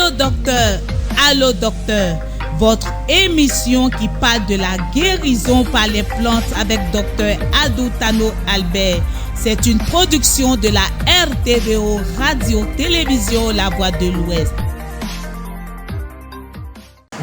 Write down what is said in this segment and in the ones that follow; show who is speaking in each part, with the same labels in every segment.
Speaker 1: Allô docteur, votre émission qui parle de la guérison par les plantes avec docteur Adou Tano Albert. C'est une production de la RTVO Radio-Télévision La Voix de l'Ouest.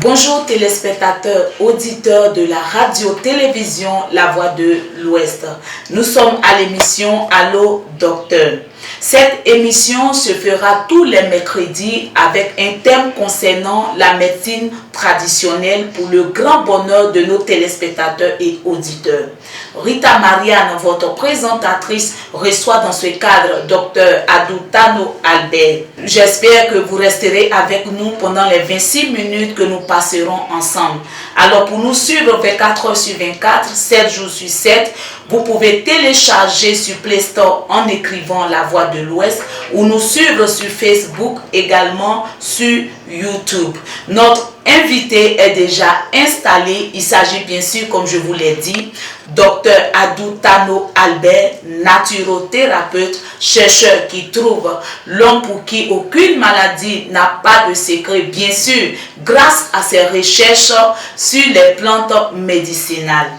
Speaker 1: Bonjour téléspectateurs, auditeurs de la radio-télévision La Voix de l'Ouest. Nous sommes à l'émission Allô Docteur. Cette émission se fera tous les mercredis avec un thème concernant la médecine traditionnelle pour le grand bonheur de nos téléspectateurs et auditeurs. Rita Marianne, votre présentatrice, reçoit dans ce cadre Dr Adou Tano Albert. J'espère que vous resterez avec nous pendant les 26 minutes que nous passerons ensemble. Alors pour nous suivre 24 heures sur 24, 7 jours sur 7, vous pouvez télécharger sur Play Store en écrivant La Voix de l'Ouest ou nous suivre sur Facebook, également sur YouTube. Notre invité est déjà installé. Il s'agit bien sûr, comme je vous l'ai dit, Dr Adou Tano Albert, naturothérapeute, chercheur qui trouve l'homme pour qui aucune maladie n'a pas de secret, bien sûr, grâce à ses recherches sur les plantes médicinales.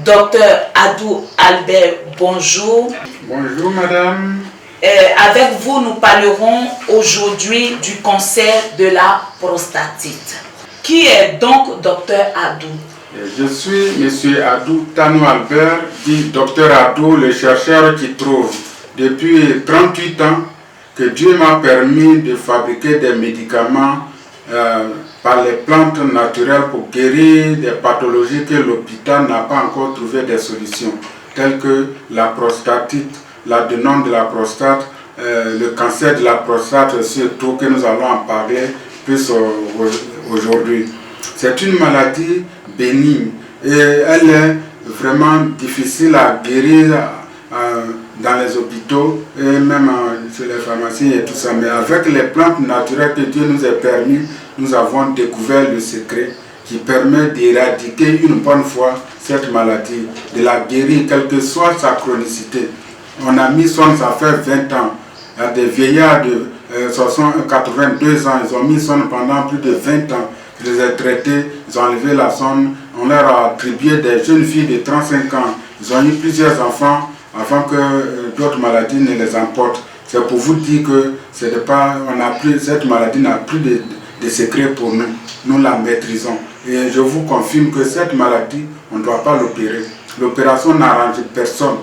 Speaker 1: Docteur Adou Albert, bonjour.
Speaker 2: Bonjour madame.
Speaker 1: Avec vous, nous parlerons aujourd'hui du cancer de la prostatite. Qui est donc docteur Adou?
Speaker 2: Je suis monsieur Adou Tano Albert, dit docteur Adou, le chercheur qui trouve. Depuis 38 ans que Dieu m'a permis de fabriquer des médicaments par les plantes naturelles pour guérir des pathologies que l'hôpital n'a pas encore trouvé des solutions, telles que la prostatite, l'adénome de la prostate, le cancer de la prostate, surtout que nous allons en parler plus aujourd'hui. C'est une maladie bénigne et elle est vraiment difficile à guérir dans les hôpitaux et même chez les pharmacies et tout ça. Mais avec les plantes naturelles que Dieu nous a permis, nous avons découvert le secret qui permet d'éradiquer une bonne fois cette maladie, de la guérir, quelle que soit sa chronicité. On a mis sonde, ça fait 20 ans. Il y a des vieillards de 82 ans, ils ont mis sonde pendant plus de 20 ans. Je les ai traités, ils ont enlevé la sonde, on leur a attribué des jeunes filles de 35 ans. Ils ont eu plusieurs enfants avant que d'autres maladies ne les emportent. C'est pour vous dire que cette maladie n'a plus de secret pour nous. Nous la maîtrisons. Et je vous confirme que cette maladie, on ne doit pas l'opérer. L'opération n'arrange personne.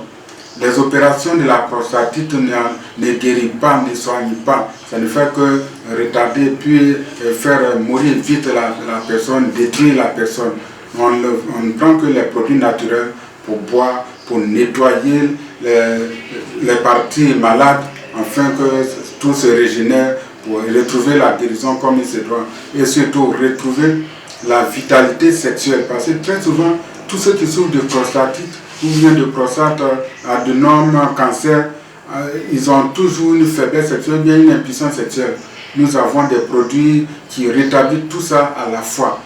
Speaker 2: Les opérations de la prostatite ne guérissent pas, ne soignent pas. Ça ne fait que retarder puis faire mourir vite la personne, détruire la personne. On ne prend que les produits naturels pour boire, pour nettoyer les parties malades, afin que tout se régénère, pour retrouver la guérison comme il se doit. Et surtout retrouver la vitalité sexuelle. Parce que très souvent, tous ceux qui souffrent de prostatite, ou bien de prostate, adénome, cancer, ils ont toujours une faiblesse sexuelle, bien une impuissance sexuelle. Nous avons des produits qui rétablissent tout ça à la fois.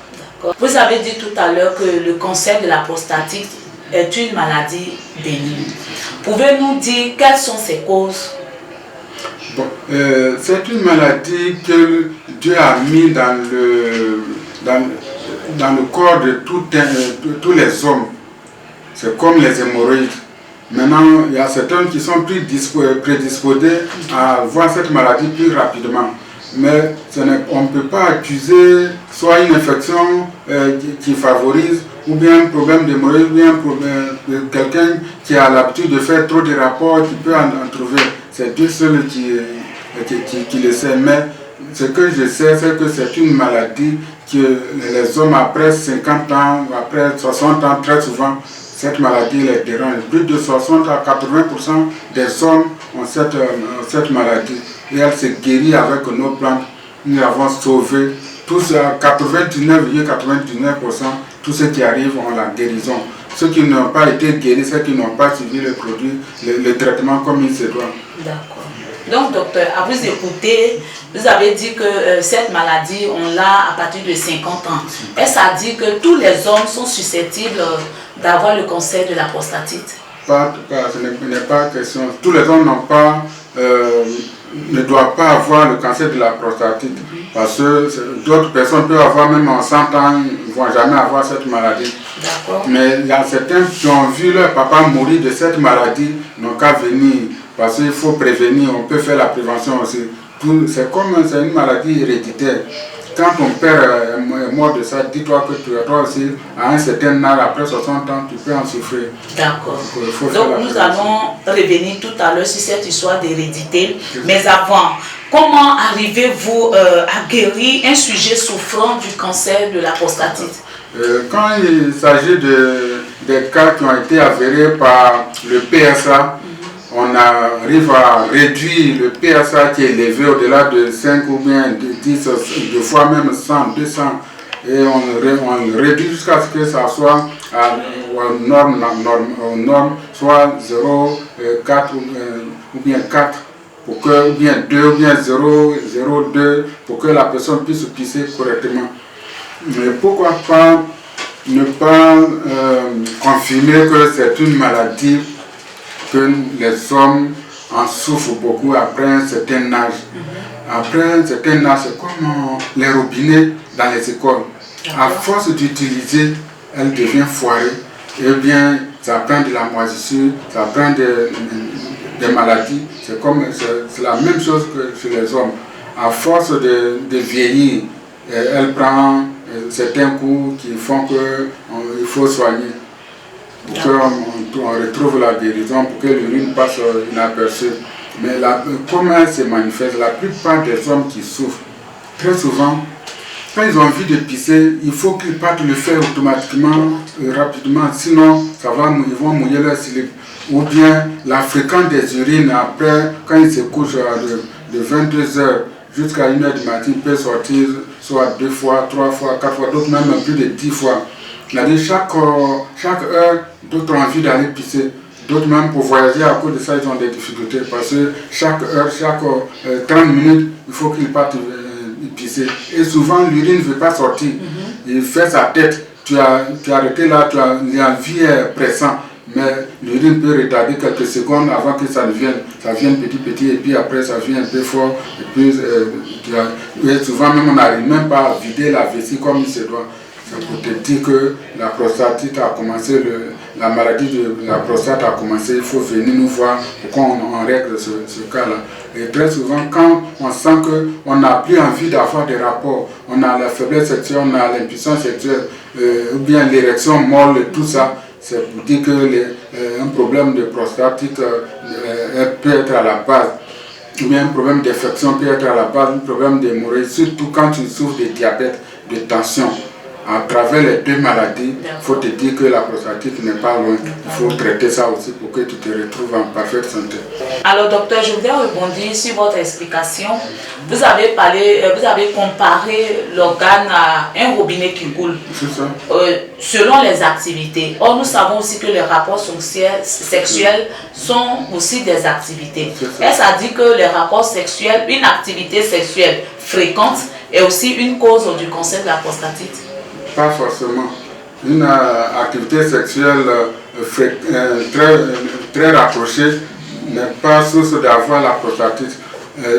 Speaker 1: Vous avez dit tout à l'heure que le cancer de la prostatite est une maladie bénigne. Pouvez-vous nous dire quelles sont ses causes?
Speaker 2: Bon, c'est une maladie que Dieu a mis dans le corps de tous les hommes. C'est comme les hémorroïdes. Maintenant, il y a certains qui sont plus prédisposés à voir cette maladie plus rapidement. Mais on ne peut pas accuser soit une infection qui favorise, ou bien un problème d'hémorroïde, ou bien un problème de quelqu'un qui a l'habitude de faire trop de rapports, qui peut en trouver. C'est Dieu seul qui le sait. Mais ce que je sais, c'est que c'est une maladie que les hommes après 50 ans, après 60 ans, très souvent, cette maladie les dérange. Plus de 60 à 80% des hommes ont cette maladie. Et elle se guérit avec nos plantes. Nous avons sauvé tous à 99,99%, tous ceux qui arrivent ont la guérison. Ceux qui n'ont pas été guéris, ceux qui n'ont pas suivi le produit, le traitement comme il se doit.
Speaker 1: D'accord. Donc, docteur, à vous écouter, vous avez dit que cette maladie, on l'a à partir de 50 ans. Est-ce à dire que tous les hommes sont susceptibles d'avoir le cancer de la prostatite?
Speaker 2: Ce n'est pas question. Tous les hommes n'ont pas ne doit pas avoir le cancer de la prostatite. Parce que d'autres personnes peuvent avoir, même en 100 ans, ils ne vont jamais avoir cette maladie. Mais il y a certains qui ont vu leur papa mourir de cette maladie, n'ont qu'à venir. Parce qu'il faut prévenir, on peut faire la prévention aussi. C'est comme c'est une maladie héréditaire. Quand ton père est mort de ça, dis-toi que toi aussi, à un certain âge, après 60 ans, tu peux en souffrir.
Speaker 1: D'accord. Donc nous allons revenir tout à l'heure sur cette histoire d'hérédité. Mais avant, comment arrivez-vous à guérir un sujet souffrant du cancer de la prostatite?
Speaker 2: Quand il s'agit des cas qui ont été avérés par le PSA, on arrive à réduire le PSA qui est élevé au-delà de 5 ou bien de 10, de fois même 100, 200. Et on réduit jusqu'à ce que ça soit aux normes, soit 0,4 ou bien 4, ou bien 2 ou bien 0,02 pour que la personne puisse pisser correctement. Mais pourquoi pas ne pas confirmer que c'est une maladie que les hommes en souffrent beaucoup après un certain âge. Après un certain âge, c'est comme les robinets dans les écoles. À force d'utiliser, elle devient foirée. Et bien, ça prend de la moisissure, ça prend des maladies. C'est la même chose que chez les hommes. À force de vieillir, elle prend certains coups qui font qu'il faut soigner. Pour qu'on retrouve la guérison, pour que l'urine passe inaperçue. Mais comment elle se manifeste? La plupart des hommes qui souffrent, très souvent, quand ils ont envie de pisser, il faut qu'ils partent le faire automatiquement, rapidement, sinon ils vont mouiller leur slip. Ou bien la fréquence des urines, après, quand ils se couchent de 22h jusqu'à 1h du matin, ils peuvent sortir soit 2 fois, 3 fois, 4 fois, d'autres même plus de 10 fois. C'est-à-dire chaque heure, d'autres ont envie d'aller pisser. D'autres même pour voyager à cause de ça, ils ont des difficultés. Parce que chaque heure, chaque 30 minutes, il faut qu'ils partent pisser. Et souvent, l'urine ne veut pas sortir. Il fait sa tête. Tu as arrêté là, l'envie est pressante. Mais l'urine peut retarder quelques secondes avant que ça vienne. Ça vient petit et puis après ça vient un peu fort. Et puis souvent même on n'arrive même pas à vider la vessie comme il se doit. C'est pour te dire que la prostatite a commencé, la maladie de la prostate a commencé, il faut venir nous voir pour qu'on règle ce cas-là. Et très souvent, quand on sent qu'on n'a plus envie d'avoir des rapports, on a la faiblesse sexuelle, on a l'impuissance sexuelle, ou bien l'érection molle, tout ça, c'est pour dire qu'un problème de prostatite peut être à la base. Ou bien un problème d'infection peut être à la base, un problème d'hémorragie, surtout quand tu souffres de diabète, de tension. À travers les deux maladies, il faut te dire que la prostatite n'est pas loin. Il faut traiter ça aussi pour que tu te retrouves en parfaite santé.
Speaker 1: Alors docteur, je voudrais rebondir sur votre explication. Vous avez comparé l'organe à un robinet qui coule.
Speaker 2: C'est ça.
Speaker 1: Selon les activités. Or, nous savons aussi que les rapports sexuels sont aussi des activités. Est-ce à dire que les rapports sexuels, une activité sexuelle fréquente est aussi une cause du cancer de la prostatite?
Speaker 2: Pas forcément. Une activité sexuelle très rapprochée n'est pas source d'avoir la prostatite.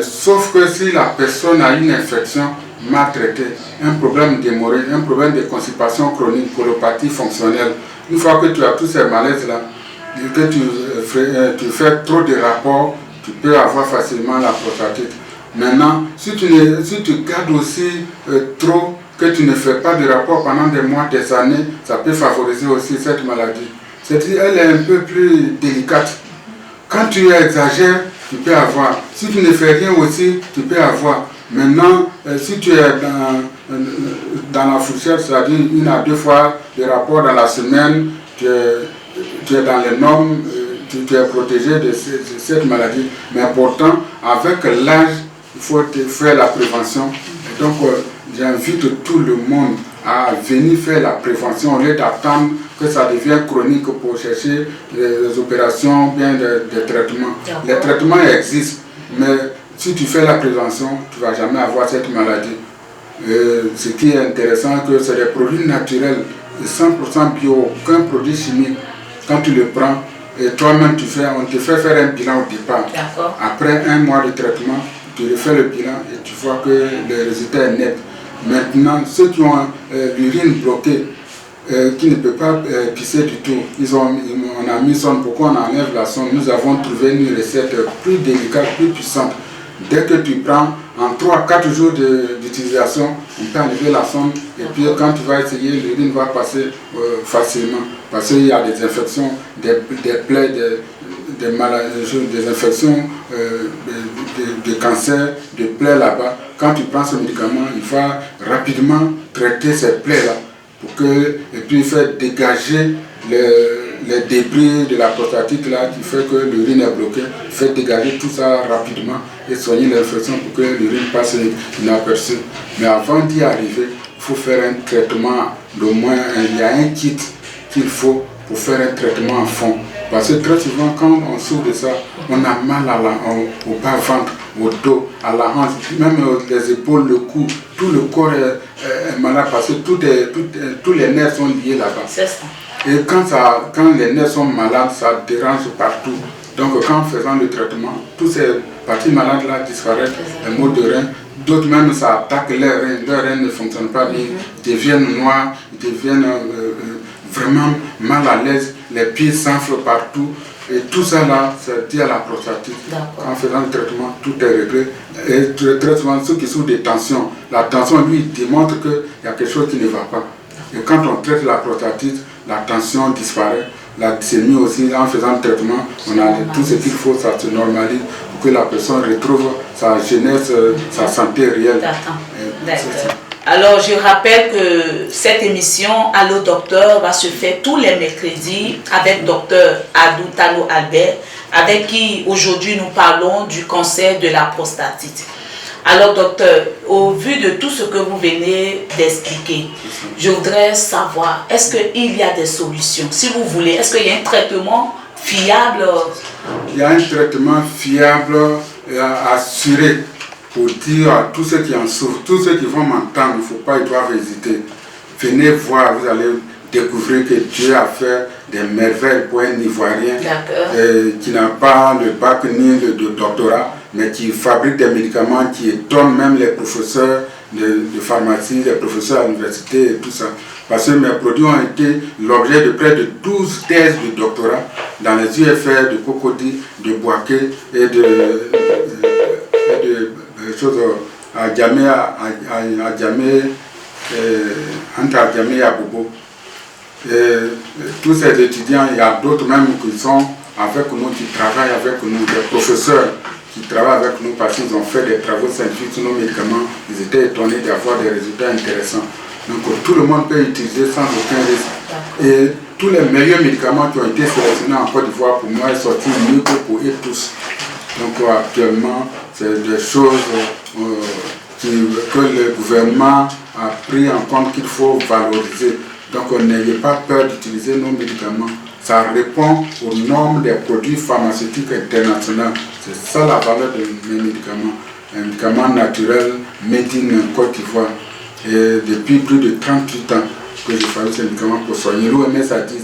Speaker 2: Sauf que si la personne a une infection mal traitée, un problème d'hémorragie, un problème de constipation chronique, colopathie fonctionnelle, une fois que tu as tous ces malaises-là, et que tu fais trop de rapports, tu peux avoir facilement la prostatite. Maintenant, si tu gardes aussi trop, que tu ne fais pas de rapport pendant des mois, des années, ça peut favoriser aussi cette maladie. C'est-à-dire elle est un peu plus délicate. Quand tu exagères, tu peux avoir. Si tu ne fais rien aussi, tu peux avoir. Maintenant, si tu es dans la fourchette, c'est-à-dire 1 à 2 fois de rapport dans la semaine, tu es dans les normes, tu es protégé de cette maladie. Mais pourtant, avec l'âge, il faut faire la prévention. Et donc, j'invite tout le monde à venir faire la prévention au lieu d'attendre que ça devienne chronique pour chercher les opérations ou bien des traitements. Les traitements existent, mais si tu fais la prévention, tu ne vas jamais avoir cette maladie. Ce qui est intéressant, c'est que c'est des produits naturels, 100% bio, aucun produit chimique. Quand tu le prends, et toi-même on te fait faire un bilan au départ. Après 1 mois de traitement, tu refais le bilan et tu vois que le résultat est net. Maintenant, ceux qui ont l'urine bloquée, qui ne peuvent pas pisser du tout, on a mis sonde. Pourquoi on enlève la sonde? Nous avons trouvé une recette plus délicate, plus puissante. Dès que tu prends en 3-4 jours d'utilisation, on peut enlever la sonde et puis quand tu vas essayer, l'urine va passer facilement. Parce qu'il y a des infections, des plaies, des maladies, des infections, des cancers, des plaies là-bas. Quand tu prends ce médicament, il va rapidement traiter ces plaies-là et puis faire dégager les débris de la prostatite là qui fait que l'urine est bloquée, fait dégager tout ça rapidement et soigner l'infection pour que l'urine passe inaperçue. Mais avant d'y arriver, il faut faire un traitement, d'au moins il y a un kit qu'il faut pour faire un traitement en fond. Parce que très souvent quand on souffre de ça, on a mal au bas-ventre, au dos, à la hanche, même les épaules, le cou, tout le corps est malade parce que tous les nerfs sont liés là-bas.
Speaker 1: C'est ça.
Speaker 2: Et quand les nerfs sont malades, ça dérange partout. Donc en faisant le traitement, toutes ces parties malades-là disparaissent, les maux de rein. D'autres même, ça attaque leurs reins ne fonctionnent pas bien, ils deviennent noirs, ils deviennent vraiment mal à l'aise, les pieds s'enflent partout. Et tout ça là, c'est dû à la prostatite. En faisant le traitement, tout est réglé. Et très souvent, ceux qui souffrent de tension, la tension, lui, démontre qu'il y a quelque chose qui ne va pas. Et quand on traite la prostatite, la tension disparaît, la glycémie aussi, en faisant le traitement, on a tout ce qu'il faut, ça se normalise pour que la personne retrouve sa jeunesse, sa santé réelle.
Speaker 1: Alors, je rappelle que cette émission Allo Docteur va se faire tous les mercredis avec Dr Adou Tano Albert, avec qui aujourd'hui nous parlons du cancer de la prostatite. Alors, docteur, au vu de tout ce que vous venez d'expliquer, je voudrais savoir, est-ce qu'il y a des solutions? Si vous voulez, est-ce qu'il y a un traitement fiable?
Speaker 2: Il y a un traitement fiable et assuré pour dire à tous ceux qui en souffrent, tous ceux qui vont m'entendre, il ne faut pas, ils doivent hésiter. Venez voir, vous allez découvrir que Dieu a fait des merveilles pour un Ivoirien qui n'a pas le bac ni le doctorat, mais qui fabrique des médicaments qui étonnent même les professeurs de pharmacie, les professeurs à l'université et tout ça. Parce que mes produits ont été l'objet de près de 12 thèses de doctorat dans les UFR de Cocody, de Boaké et de choses à Djamé, entre Djamé et Abobo. Tous ces étudiants, il y a d'autres même qui sont avec nous, qui travaillent avec nous, des professeurs qui travaillent avec nous parce qu'ils ont fait des travaux scientifiques sur nos médicaments. Ils étaient étonnés d'avoir des résultats intéressants. Donc tout le monde peut utiliser sans aucun risque. Et tous les meilleurs médicaments qui ont été sélectionnés en Côte d'Ivoire, pour moi, sont sortis mieux que pour eux tous. Donc actuellement, c'est des choses que le gouvernement a pris en compte qu'il faut valoriser. Donc n'ayez pas peur d'utiliser nos médicaments. Ça répond aux normes des produits pharmaceutiques internationaux. C'est ça la valeur de mes médicaments. Un médicament naturel, made in Côte d'Ivoire. Et depuis plus de 38 ans que je fabrique ces médicaments pour soigner. L'OMS a dit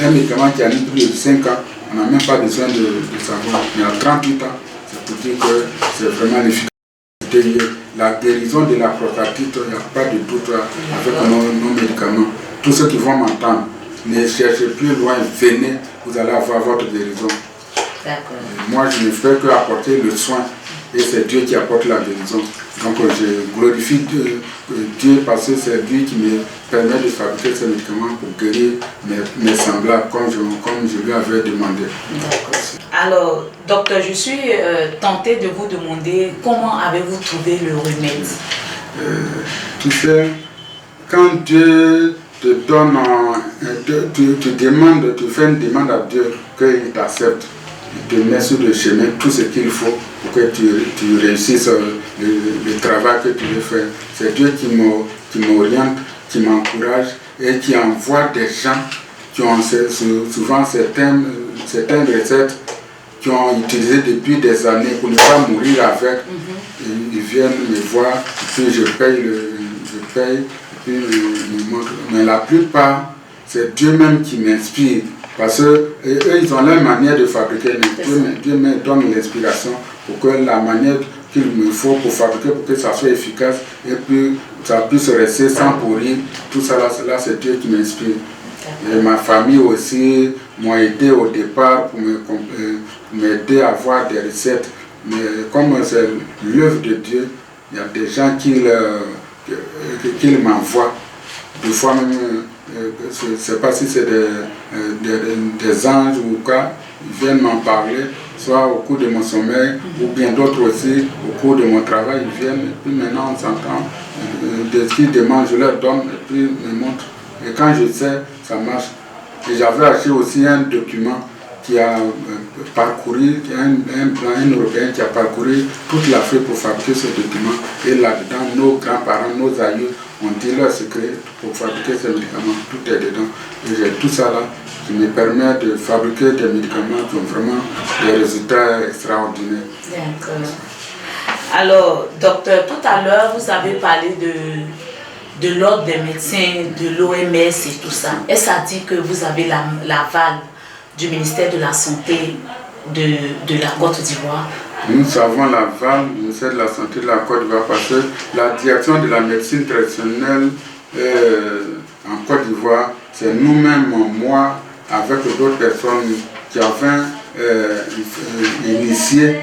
Speaker 2: un médicament qui a mis plus de 5 ans, on n'a même pas besoin de savoir. Mais à 38 ans, c'est pour dire que c'est vraiment l'efficacité. La guérison de la prostatite, il n'y a pas de doute avec nos médicaments. Tous ceux qui vont m'entendre, ne cherchez plus loin, venez, vous allez avoir votre guérison. Moi, je ne fais qu'apporter le soin et c'est Dieu qui apporte la guérison. Donc, je glorifie Dieu parce que c'est lui qui me permet de fabriquer ces médicaments pour guérir mes semblables comme je lui avais demandé.
Speaker 1: Alors, docteur, je suis tenté de vous demander comment avez-vous trouvé le remède?
Speaker 2: Tu sais, quand Dieu te donne, tu fais une demande à Dieu qu'il t'accepte, il te met sur le chemin tout ce qu'il faut pour que tu réussisses le travail que tu veux faire. C'est Dieu qui m'oriente, qui m'encourage et qui envoie des gens qui ont souvent certaines recettes qui ont utilisé depuis des années pour ne pas mourir avec. Ils viennent me voir, puis je paye, et puis ils me montrent. Mais la plupart, c'est Dieu même qui m'inspire Parce qu'eux, ils ont leur manière de fabriquer. Dieu me donne l'inspiration pour que la manière qu'il me faut pour fabriquer, pour que ça soit efficace et puis ça puisse rester sans pourrir. Tout ça là c'est Dieu qui m'inspire. Et ma famille aussi m'a aidé au départ pour m'aider à voir des recettes. Mais comme c'est l'œuvre de Dieu, il y a des gens qui m'envoient. Des fois même, je ne sais pas si c'est des anges ou quoi, ils viennent m'en parler, soit au cours de mon sommeil, ou bien d'autres aussi, au cours de mon travail, ils viennent, et puis maintenant on s'entend, de ce qu'ils demandent, je leur donne, et puis ils me montrent. Et quand je sais, ça marche. Et j'avais acheté aussi un document qui a parcouru, un Européen qui a parcouru toute l'Afrique pour fabriquer ce document. Et là-dedans, nos grands-parents, nos aïeux ont dit leur secret pour fabriquer ces médicaments. Tout est dedans. Et j'ai tout ça là qui me permet de fabriquer des médicaments qui ont vraiment des résultats extraordinaires.
Speaker 1: D'accord. Alors, docteur, tout à l'heure, vous avez parlé de l'ordre des médecins, de l'OMS et tout ça. Est-ce à dire que vous avez l'aval du ministère de la Santé de la Côte d'Ivoire?
Speaker 2: Nous avons l'aval du ministère de la Santé de la Côte d'Ivoire parce que la direction de la médecine traditionnelle en Côte d'Ivoire, c'est nous-mêmes, moi, avec d'autres personnes qui avaient initié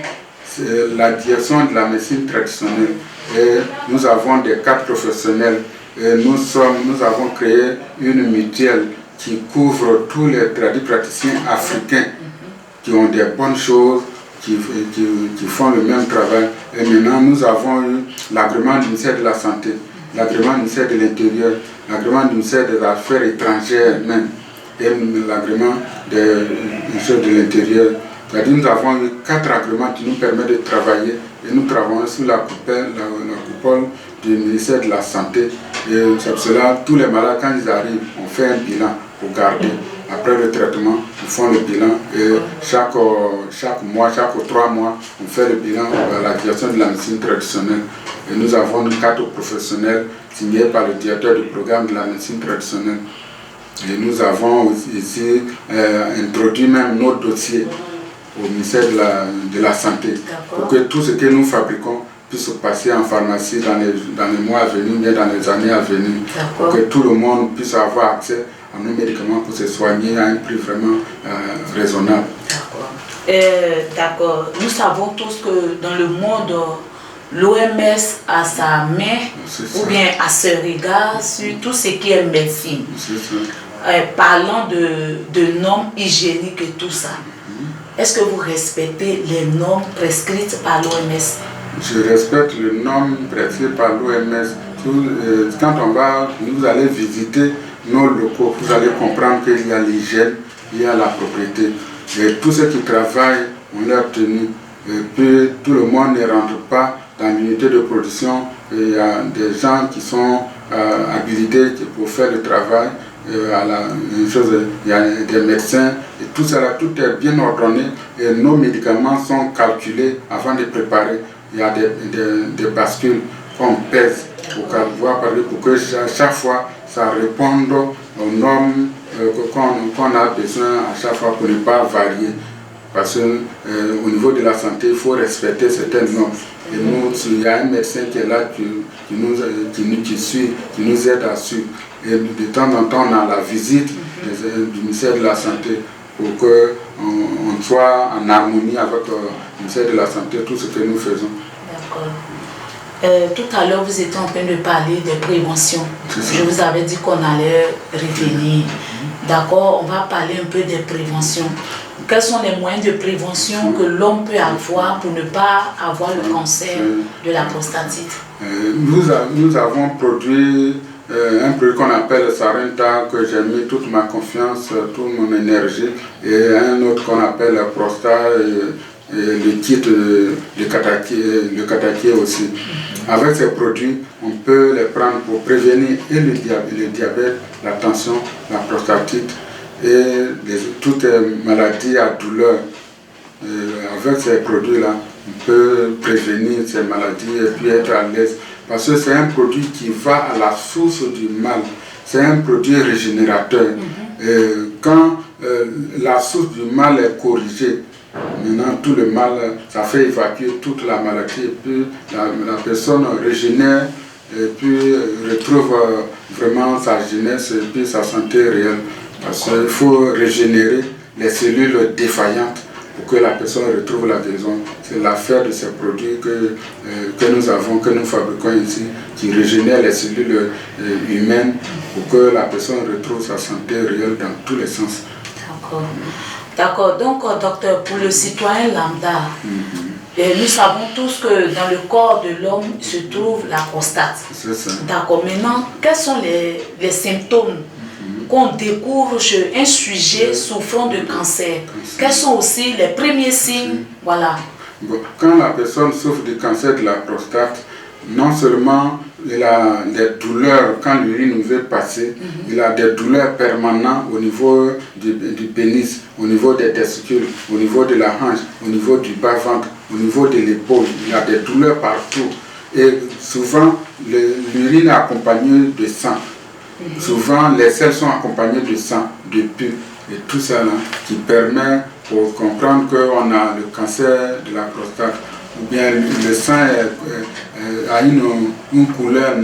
Speaker 2: la direction de la médecine traditionnelle. Et nous avons des cadres professionnels. Et nous avons créé une mutuelle qui couvre tous les praticiens africains qui ont des bonnes choses, qui font le même travail. Et maintenant, nous avons eu l'agrément du ministère de la Santé, l'agrément du ministère de l'Intérieur, l'agrément du ministère des Affaires étrangères même, et l'agrément du ministère de l'Intérieur. C'est-à-dire nous avons eu 4 agréments qui nous permettent de travailler et nous travaillons sous la coupole du ministère de la Santé. Et c'est pour cela tous les malades, quand ils arrivent, on fait un bilan pour garder. Après le traitement, ils font le bilan et chaque mois, chaque 3 mois, on fait le bilan à la direction de la médecine traditionnelle. Et nous avons une carte professionnelle signée par le directeur du programme de la médecine traditionnelle. Et nous avons ici introduit même nos dossiers au ministère de la Santé pour que tout ce que nous fabriquons puisse passer en pharmacie dans les mois à venir, mais dans les années à venir, pour que tout le monde puisse avoir accès à nos médicaments pour se soigner à un prix vraiment raisonnable.
Speaker 1: D'accord. Nous savons tous que dans le monde, l'OMS a sa main ou bien a ce regard sur tout ce qui est médecine. Parlant de normes hygiéniques et tout ça. Est-ce que vous respectez les normes prescrites par l'OMS?
Speaker 2: Je respecte les normes prescrites par l'OMS. Quand vous allez visiter nos locaux, vous allez comprendre qu'il y a l'hygiène, il y a la propriété. Et tous ceux qui travaillent ont leur tenue. Et puis tout le monde ne rentre pas dans l'unité de production. Il y a des gens qui sont habilités pour faire le travail. Il y a des médecins et tout ça, tout est bien ordonné et nos médicaments sont calculés avant de préparer. Il y a des bascules qu'on pèse pour que chaque fois ça réponde aux normes qu'on a besoin à chaque fois pour ne pas varier. Parce qu'au niveau de la santé, il faut respecter certaines normes. Et nous, il y a un médecin qui est là, qui nous aide à suivre. Et de temps en temps, on a la visite du ministère de la Santé pour qu'on soit en harmonie avec le ministère de la Santé, tout ce que nous faisons.
Speaker 1: D'accord. Tout à l'heure, vous étiez en train de parler des préventions. Je vous avais dit qu'on allait revenir. D'accord, on va parler un peu des préventions. Quels sont les moyens de prévention que l'homme peut avoir pour ne pas avoir le cancer de la prostatite?
Speaker 2: Nous avons produit un produit qu'on appelle Sarenta, que j'ai mis toute ma confiance, toute mon énergie, et un autre qu'on appelle Prostar, et le titre, le cataquier aussi. Avec ces produits, on peut les prendre pour prévenir et le diabète, la tension, la prostatite et toutes les maladies à douleur. Avec ces produits-là, on peut prévenir ces maladies et puis être à l'aise. Parce que c'est un produit qui va à la source du mal. C'est un produit régénérateur Quand la source du mal est corrigée, maintenant tout le mal, ça fait évacuer toute la maladie, et puis la personne régénère, et puis retrouve vraiment sa jeunesse et puis sa santé réelle. Parce qu'il faut régénérer les cellules défaillantes pour que la personne retrouve la guérison. C'est l'affaire de ces produits que nous avons, que nous fabriquons ici, qui régénèrent les cellules humaines pour que la personne retrouve sa santé réelle dans tous les sens.
Speaker 1: D'accord. D'accord. Donc, docteur, pour le citoyen lambda, nous savons tous que dans le corps de l'homme se trouve la prostate.
Speaker 2: C'est ça.
Speaker 1: D'accord. Maintenant, quels sont les symptômes qu'on découvre chez un sujet souffrant de cancer? Quels sont aussi les premiers signes? Voilà.
Speaker 2: Bon, quand la personne souffre du cancer de la prostate, non seulement il a des douleurs quand l'urine nous est passée, il a des douleurs permanentes au niveau du pénis, au niveau des testicules, au niveau de la hanche, au niveau du bas-ventre, au niveau de l'épaule. Il a des douleurs partout. Et souvent, l'urine est accompagnée de sang. Souvent, les selles sont accompagnées de sang, de pus, et tout ça là, qui permet pour comprendre qu'on a le cancer de la prostate. Ou bien le sang a une couleur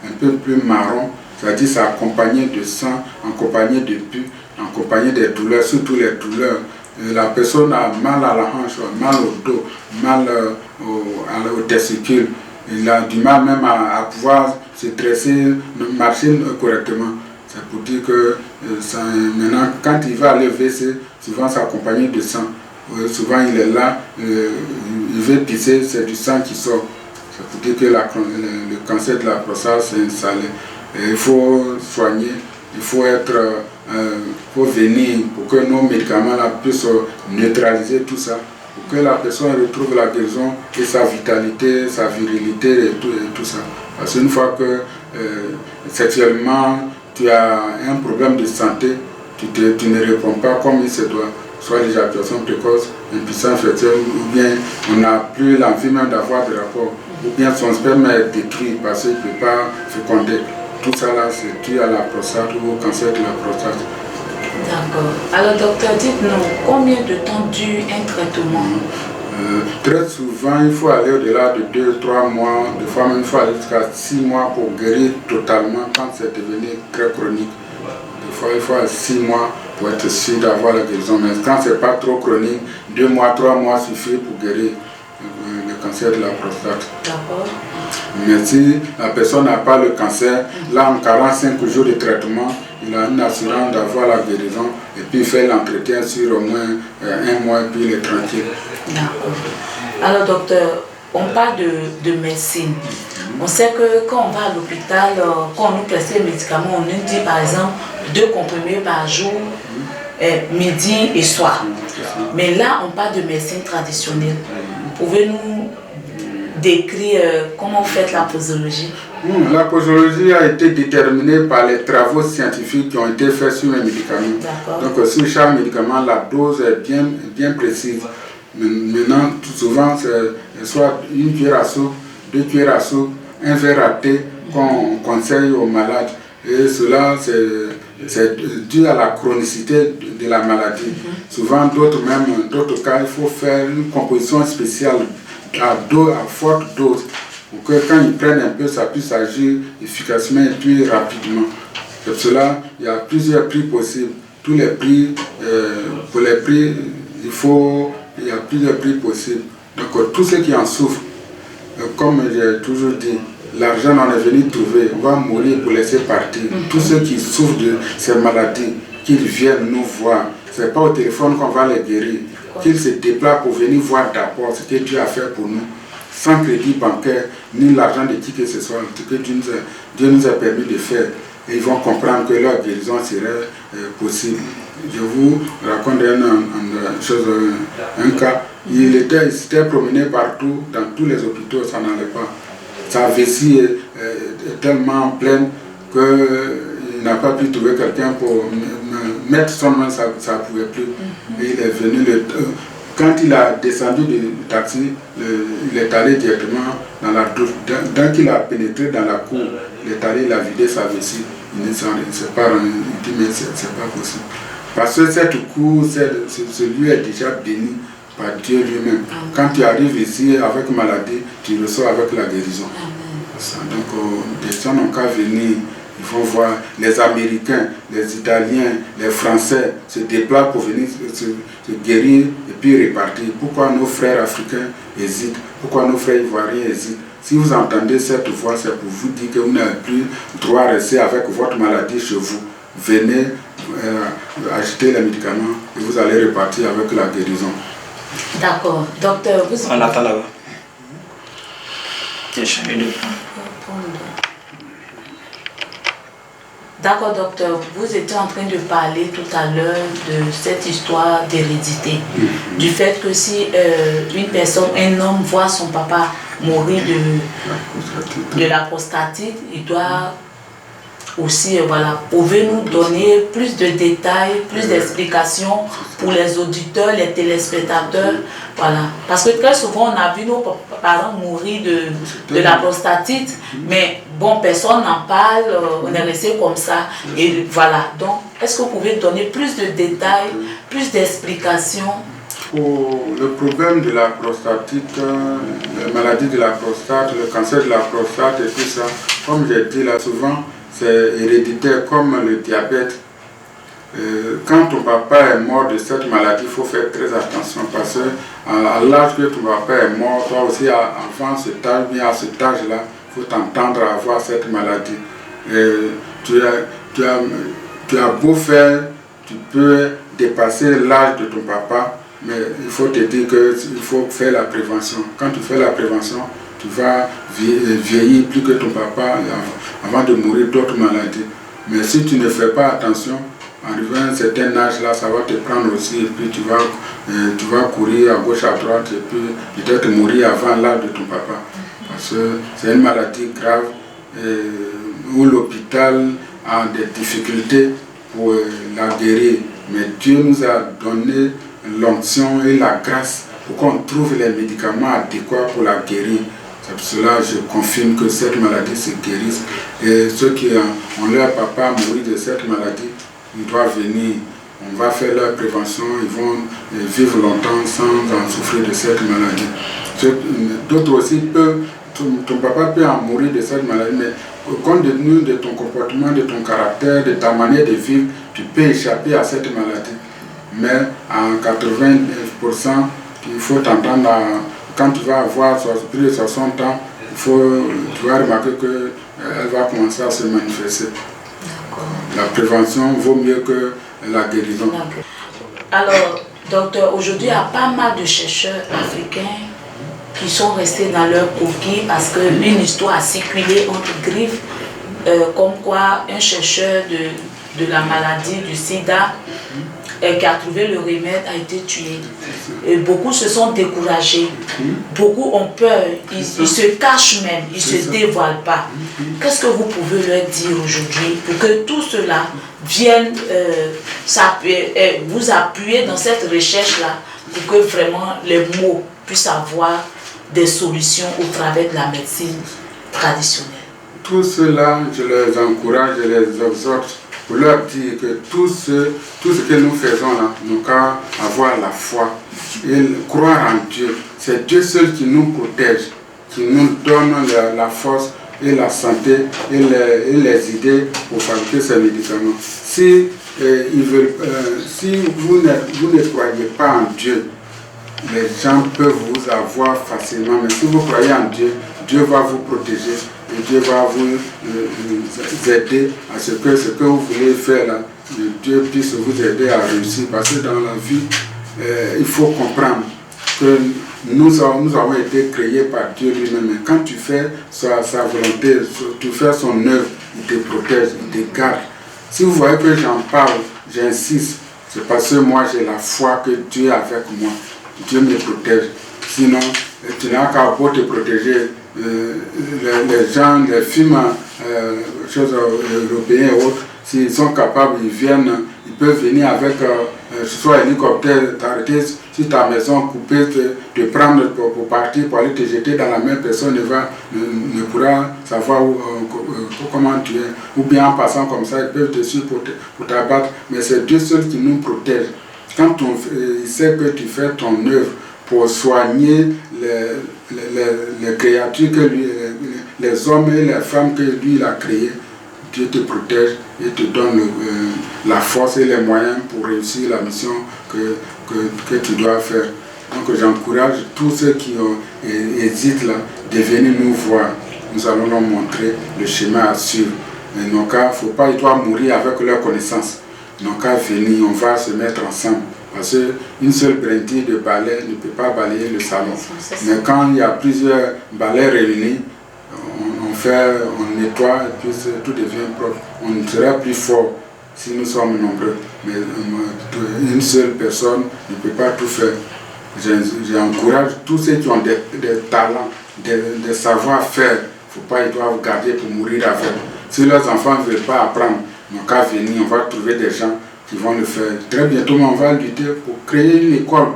Speaker 2: un peu plus marron, c'est-à-dire c'est accompagné de sang, accompagné de pus, accompagné des douleurs, surtout les douleurs. La personne a mal à la hanche, mal au dos, mal au testicule. Il a du mal même à pouvoir se dresser, marcher correctement. C'est pour dire que maintenant, quand il va aller WC, souvent c'est accompagné de sang. Souvent il est là, il veut pisser, c'est du sang qui sort. C'est pour dire que le cancer de la prostate c'est installé. Et il faut soigner, il faut venir pour que nos médicaments là, puissent neutraliser tout ça. Pour que la personne retrouve la guérison et sa vitalité, sa virilité et tout ça. Parce qu'une fois que sexuellement tu as un problème de santé, tu ne réponds pas comme il se doit, soit l'éjaculation précoce, impuissance fertile, ou bien on n'a plus l'envie même d'avoir des rapports, ou bien son sperme est détruit parce qu'il ne peut pas féconder. Tout ça là, c'est dû à la prostate ou au cancer de la prostate.
Speaker 1: D'accord. Alors docteur, dites-nous, combien de temps dure un traitement?
Speaker 2: Très souvent, il faut aller au-delà de 2-3 mois, des fois même il faut aller jusqu'à 6 mois pour guérir totalement quand c'est devenu très chronique. Des fois, il faut 6 mois pour être sûr d'avoir la guérison. Mais quand c'est pas trop chronique, 2 mois, 3 mois suffit pour guérir le cancer de la prostate.
Speaker 1: D'accord.
Speaker 2: Mais si la personne n'a pas le cancer, là en 45 jours de traitement, il a une assurance d'avoir la guérison et puis il fait l'entretien sur au moins 1 mois et puis il est tranquille.
Speaker 1: D'accord. Alors docteur, on parle de médecine. On sait que quand on va à l'hôpital, quand on nous prescrit les médicaments, on nous dit par exemple 2 comprimés par jour, midi et soir. Mais là, on parle de médecine traditionnelle. Pouvez-nous décrire comment vous faites la posologie?
Speaker 2: La posologie a été déterminée par les travaux scientifiques qui ont été faits sur les médicaments. Donc sur chaque médicament, la dose est bien précise. Maintenant, souvent, c'est soit 1 cuillère à soupe, 2 cuillères à soupe, 1 verre à thé qu'on conseille aux malades. Et cela, c'est dû à la chronicité de la maladie. Souvent, d'autres cas, il faut faire une composition spéciale à forte dose pour que quand ils prennent un peu, ça puisse agir efficacement et puis rapidement. Pour cela, il y a plusieurs prix possibles. Tous les prix, pour les prix, il y a plusieurs prix possibles. Donc, tous ceux qui en souffrent, comme j'ai toujours dit, l'argent on est venu trouver, on va mourir pour laisser partir. Tous ceux qui souffrent de ces maladies, qu'ils viennent nous voir. Ce n'est pas au téléphone qu'on va les guérir. Qu'ils se déplacent pour venir voir d'abord ce que Dieu a fait pour nous, sans crédit bancaire, ni l'argent de qui que ce soit, ce que Dieu nous a permis de faire. Et ils vont comprendre que leur guérison serait possible. Je vous raconte un cas. Il s'était promené partout, dans tous les hôpitaux, ça n'allait pas. Sa vessie est tellement pleine qu'il n'a pas pu trouver quelqu'un pour mettre son main, ça ne pouvait plus. Et il est venu, quand il a descendu du taxi, il est allé directement dans la douche. Dès qu'il a pénétré dans la cour, il est allé, il a vidé sa vessie. il ne s'est pas rendu, il dit mais c'est pas possible. Parce que cette cour, ce lieu est déjà béni par Dieu lui-même. Quand tu arrives ici avec maladie, tu ressors avec la guérison. Donc les gens n'ont qu'à venir. Il faut voir les Américains, les Italiens, les Français se déplacent pour venir se guérir et puis repartir. Pourquoi nos frères africains hésitent? Pourquoi nos frères ivoiriens hésitent? Si vous entendez cette voix, c'est pour vous dire que vous n'avez plus droit à rester avec votre maladie chez vous. Venez acheter les médicaments et vous allez repartir avec la guérison.
Speaker 1: D'accord. Docteur, vous...
Speaker 3: On attend là-bas.
Speaker 1: D'accord, docteur. Vous étiez en train de parler tout à l'heure de cette histoire d'hérédité. Du fait que si une personne, un homme voit son papa mourir de la prostatite, il doit aussi, voilà, pouvez-nous donner plus de détails, plus d'explications pour les auditeurs, les téléspectateurs, voilà. Parce que très souvent, on a vu nos parents mourir de la prostatite, mais bon, personne n'en parle, on est resté comme ça, et voilà. Donc, est-ce que vous pouvez donner plus de détails, plus d'explications?
Speaker 2: Pour le problème de la prostatite, la maladie de la prostate, le cancer de la prostate et tout ça, comme j'ai dit là souvent, c'est héréditaire comme le diabète. Quand ton papa est mort de cette maladie, il faut faire très attention parce qu'à l'âge que ton papa est mort, toi aussi avant cet âge, bien à cet âge-là, il faut t'entendre avoir cette maladie. Tu as beau faire, tu peux dépasser l'âge de ton papa, mais il faut te dire qu'il faut faire la prévention. Quand tu fais la prévention, tu vas vieillir plus que ton papa avant de mourir d'autres maladies. Mais si tu ne fais pas attention, arrivé à un certain âge là, ça va te prendre aussi et puis tu vas courir à gauche, à droite et puis peut-être mourir avant l'âge de ton papa. Parce que c'est une maladie grave où l'hôpital a des difficultés pour la guérir. Mais Dieu nous a donné l'onction et la grâce pour qu'on trouve les médicaments adéquats pour la guérir. C'est pour cela que je confirme que cette maladie se guérisse. Et ceux qui ont leur papa mourir de cette maladie, ils doivent venir. On va faire leur prévention, ils vont vivre longtemps sans en souffrir de cette maladie. D'autres aussi peuvent, ton papa peut en mourir de cette maladie, mais compte tenu de ton comportement, de ton caractère, de ta manière de vivre, tu peux échapper à cette maladie. Mais en 80%, il faut t'entendre quand tu vas avoir plus de 60 ans, tu vas remarquer qu'elle va commencer à se manifester. La prévention vaut mieux que la guérison.
Speaker 1: Alors, docteur, aujourd'hui, il y a pas mal de chercheurs africains qui sont restés dans leur coquille parce qu'une histoire a circulé entre griffes, comme quoi un chercheur de la maladie du sida qui a trouvé le remède a été tué. Et beaucoup se sont découragés, beaucoup ont peur, ils se cachent même, ils ne se dévoilent pas. Qu'est-ce que vous pouvez leur dire aujourd'hui pour que tout cela vienne vous appuyer dans cette recherche-là pour que vraiment les mots puissent avoir des solutions au travers de la médecine traditionnelle?
Speaker 2: Tout cela, je les encourage, je les exhorte pour leur dire que tout ce que nous faisons là, nous qu'à avoir la foi et croire en Dieu. C'est Dieu seul qui nous protège, qui nous donne la force et la santé et les idées pour fabriquer ces médicaments. Si vous ne croyez pas en Dieu, les gens peuvent vous avoir facilement, mais si vous croyez en Dieu, Dieu va vous protéger et Dieu va vous aider à ce que vous voulez faire là, Dieu puisse vous aider à réussir. Parce que dans la vie, il faut comprendre que nous avons été créés par Dieu lui-même. Quand tu fais sa volonté, tu fais son œuvre, il te protège, il te garde. Si vous voyez que j'en parle, j'insiste, c'est parce que moi j'ai la foi que Dieu est avec moi. Dieu me protège. Sinon, tu n'as qu'à pour te protéger. Les gens, les films, choses européens et autres, s'ils sont capables, ils viennent, ils peuvent venir avec soit hélicoptère, t'arrêter sur ta maison, couper, te prendre pour partir, pour aller te jeter dans la main. Personne ne pourra savoir comment tu es. Ou bien en passant comme ça, ils peuvent te suivre pour t'abattre. Mais c'est Dieu seul qui nous protège. Quand il sait que tu fais ton œuvre pour soigner les créatures, les hommes et les femmes que lui il a créés, Dieu te protège et te donne la force et les moyens pour réussir la mission que tu dois faire. Donc j'encourage tous ceux qui hésitent là de venir nous voir. Nous allons leur montrer le chemin à suivre. Mais non, il ne faut pas, ils doivent mourir avec leur connaissance. Donc qu'à venir, on va se mettre ensemble. Parce qu'une seule brindille de balai ne peut pas balayer le salon. Mais quand il y a plusieurs balais réunis, on nettoie et puis tout devient propre. On sera plus fort si nous sommes nombreux. Mais une seule personne ne peut pas tout faire. J'encourage tous ceux qui ont des talents, des savoir-faire. Il ne faut pas, ils doivent garder pour mourir avec. Si leurs enfants ne veulent pas apprendre, donc à venir, on va trouver des gens qui vont le faire. Très bientôt, on va lutter pour créer une école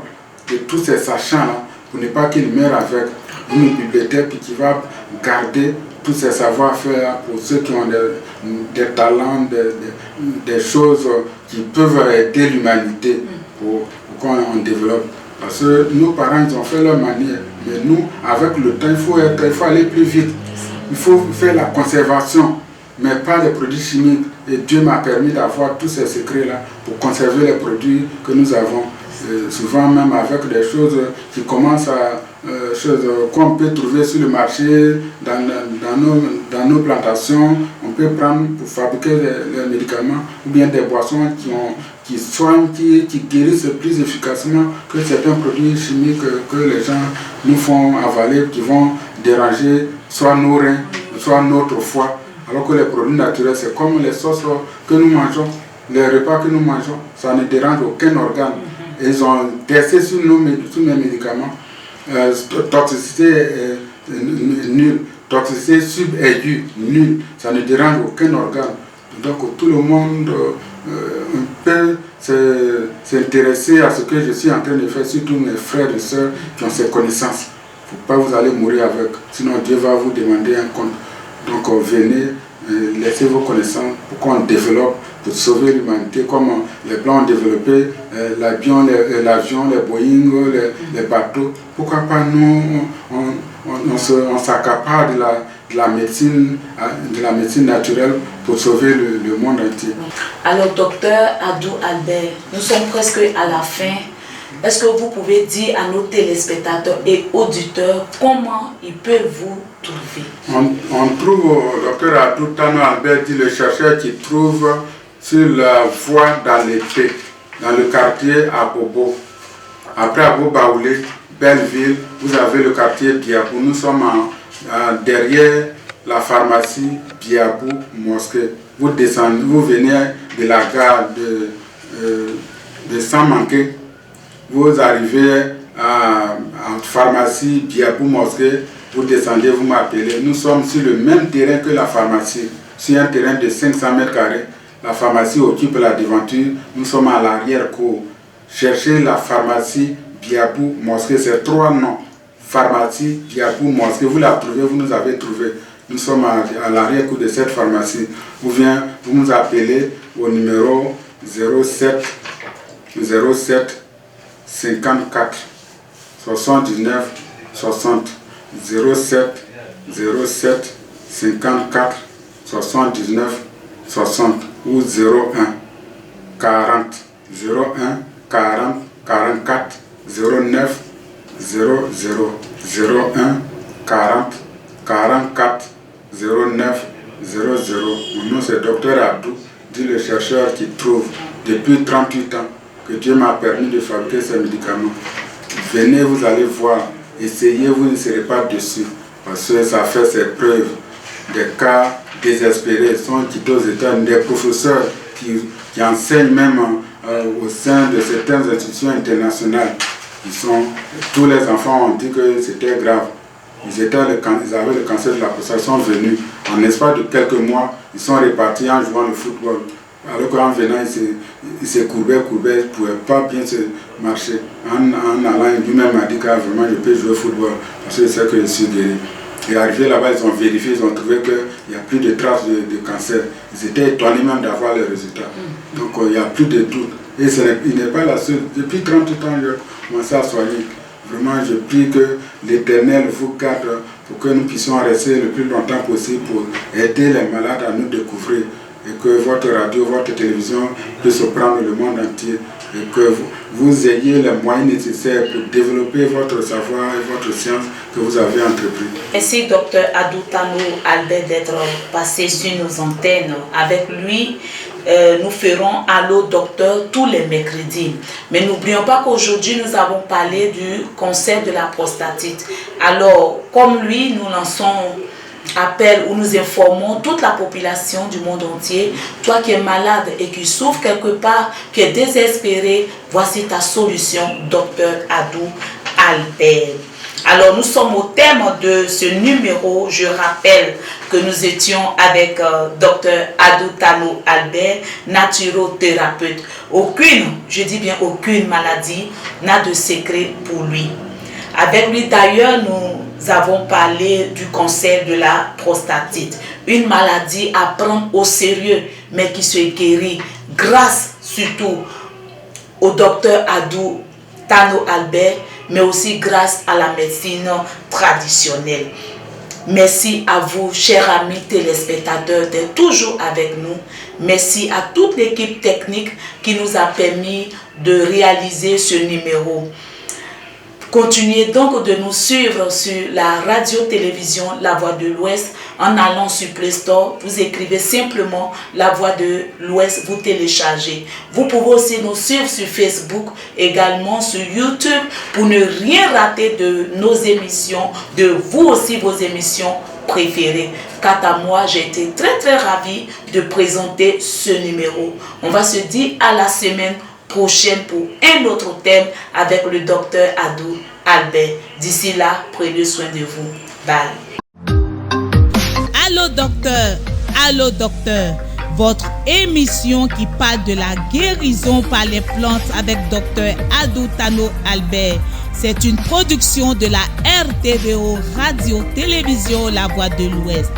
Speaker 2: de tous ces sachants-là, pour ne pas qu'ils meurent avec une bibliothèque qui va garder tous ces savoir-faire pour ceux qui ont des talents, des choses qui peuvent aider l'humanité pour qu'on développe. Parce que nos parents, ils ont fait leur manière. Mais nous, avec le temps, il faut aller plus vite. Il faut faire la conservation, mais pas les produits chimiques. Et Dieu m'a permis d'avoir tous ces secrets-là pour conserver les produits que nous avons. Souvent même avec des choses qui commencent à... choses qu'on peut trouver sur le marché, dans nos plantations, on peut prendre pour fabriquer les médicaments ou bien des boissons qui soignent, qui guérissent plus efficacement que certains produits chimiques que les gens nous font avaler, qui vont déranger soit nos reins, soit notre foie. Alors que les produits naturels, c'est comme les sauces que nous mangeons, les repas que nous mangeons, ça ne dérange aucun organe. Ils ont testé sur nos médicaments. Toxicité nulle, toxicité subaiguë nulle, ça ne dérange aucun organe. Donc tout le monde peut s'intéresser à ce que je suis en train de faire, surtout mes frères et sœurs qui ont ces connaissances. Il ne faut pas vous aller mourir avec, sinon Dieu va vous demander un compte. Donc venez, laissez vos connaissances pour qu'on développe, pour sauver l'humanité, comme les Blancs ont développé l'avion, les Boeing, les bateaux. Pourquoi pas nous, on s'accapare de la médecine naturelle pour sauver le monde entier.
Speaker 1: Alors, docteur Adou Albert, nous sommes presque à la fin. Est-ce que vous pouvez dire à nos téléspectateurs et auditeurs comment ils peuvent vous trouver?
Speaker 2: On trouve docteur Adou Tano Albert, dit le chercheur qui trouve sur la voie dans l'épée, dans le quartier Abobo. Après Abo Baoulé, Belleville, vous avez le quartier Biabou. Nous sommes derrière la pharmacie Biabou Mosquée. Vous descendez, vous venez de la gare de Saint-Manqué. Vous arrivez à la pharmacie Biabou Mosquée, vous descendez, vous m'appelez. Nous sommes sur le même terrain que la pharmacie, sur un terrain de 500 mètres carrés. La pharmacie occupe la devanture, nous sommes à l'arrière-cour. Cherchez la pharmacie Biabou Mosquée, c'est 3 noms. Pharmacie Biabou Mosquée, vous la trouvez, vous nous avez trouvé. Nous sommes à l'arrière-cour de cette pharmacie. Vous nous appelez au numéro 07 54 79 60 07 54 79 60 ou 01 40 44 09 00 01 40 44 09 00. Mon nom c'est Dr Abdou, dit le chercheur qui trouve depuis 38 ans que Dieu m'a permis de fabriquer ces médicaments. Venez, vous allez voir, essayez, vous ne serez pas dessus, parce que ça fait ses preuves. Des cas désespérés sont quittés aux États-Unis, des professeurs qui enseignent même au sein de certaines institutions internationales. Tous les enfants ont dit que c'était grave. Ils avaient le cancer de la prostate, ils sont venus. En l'espace de quelques mois, ils sont repartis en jouant le football. Alors qu'en venant, il se courbait, il ne pouvait pas bien se marcher. En allant, lui-même m'a dit que vraiment je peux jouer au football parce que c'est que je suis guéri. Et arrivé là-bas, ils ont vérifié, ils ont trouvé qu'il n'y a plus de traces de cancer. Ils étaient étonnés même d'avoir les résultats. Donc il n'y a plus de doute. Et il n'est pas la seule. Depuis 38 ans, je commence à soigner. Vraiment, je prie que l'Éternel vous garde pour que nous puissions rester le plus longtemps possible pour aider les malades à nous découvrir. Et que votre radio, votre télévision puisse prendre le monde entier. Et que vous ayez les moyens nécessaires pour développer votre savoir et votre science que vous avez entrepris.
Speaker 1: Merci Dr Adou Tano Albert d'être passé sur nos antennes. Avec lui, nous ferons Allo Docteur tous les mercredis. Mais n'oublions pas qu'aujourd'hui, nous avons parlé du cancer de la prostatite. Alors, comme lui, nous lançons appel où nous informons toute la population du monde entier. Toi qui es malade et qui souffre quelque part, qui est désespéré, voici ta solution, Dr Adou Albert. Alors nous sommes au thème de ce numéro. Je rappelle que nous étions avec Dr Adou Tano Albert, naturothérapeute. Je dis bien aucune maladie n'a de secret pour lui. Avec lui d'ailleurs, nous avons parlé du cancer de la prostatite, une maladie à prendre au sérieux, mais qui se guérit grâce surtout au docteur Adou Tano Albert, mais aussi grâce à la médecine traditionnelle. Merci à vous, chers amis téléspectateurs, d'être toujours avec nous. Merci à toute l'équipe technique qui nous a permis de réaliser ce numéro. Continuez donc de nous suivre sur la radio-télévision La Voix de l'Ouest en allant sur Play Store. Vous écrivez simplement La Voix de l'Ouest, vous téléchargez. Vous pouvez aussi nous suivre sur Facebook, également sur YouTube pour ne rien rater de nos émissions, de vous aussi vos émissions préférées. Quant à moi, j'ai été très ravie de présenter ce numéro. On va se dire à la semaine prochaine pour un autre thème avec le docteur Adou Albert. D'ici là, prenez soin de vous. Bye.
Speaker 3: Allô docteur, votre émission qui parle de la guérison par les plantes avec docteur Adou Tano Albert. C'est une production de la RTVO Radio Télévision La Voix de l'Ouest.